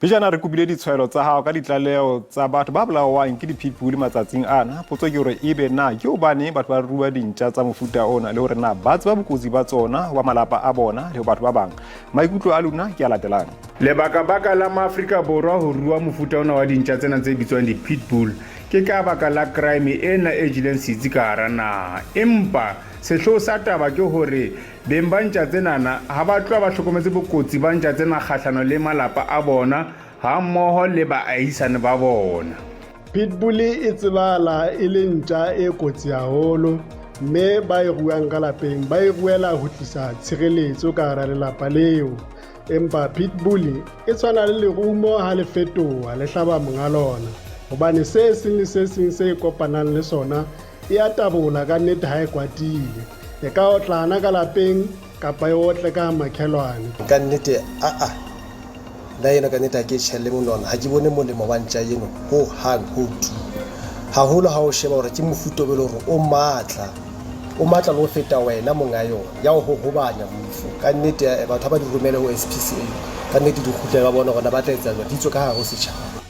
Pejana re kopile ditshwaelo tsa hao ka ditlaleo tsa batho ba bolawang ke di-pitbull matsatsing ana. Potso ke hore ebe na ke hobane batho ba rua dintja tsa mofuta ona le hore na ba tseba bokotsi ba tsona wa malapa a bona le batho ba bang. Maikutlo a lona ke a latelang. Lebaka la Maafrika Borwa ho rua mofuta ona wa dintja tsena tse bitswang di-pitbull ke ka baka la crime ena e jileng setsi ka hara naha. Empa sehloho sa taba ke hore beng ba ntja tsenana ha ba tloha ba hlokometse bokotsi ba ntja tsena kgahlano le malapa a bona ha mmoho le baahisane ba bona. Pitbull e tsebahala e le ntja e kotsi haholo, mme ba e ruang ka lapeng ba e ruela ho tlisa tshireletso ka hara lelapa leo. Empa pitbull e tshwana le lerumo ha le fetoha le hlaba monga lona, hobane se seng le se seng se kopanang le sona e a tabola ka nnete ha e kwatile. E ka otlana ka lapeng kapa e otle ka makhelwane. Ka nnete la ena ka nnete ha ke tjhelle monwana ha ke bone molemo wa ntja eno ho hang ho tu haholo ha o sheba hore ke mofuta o be le hore o matla le ho feta wena monga yona ya ho hobanya mofu. Ka nnete batho ba di romele ho SPCA ka nnete di kgutle ba bona hore ba tla etsa jwang di tswe ka hare ho setjhaba.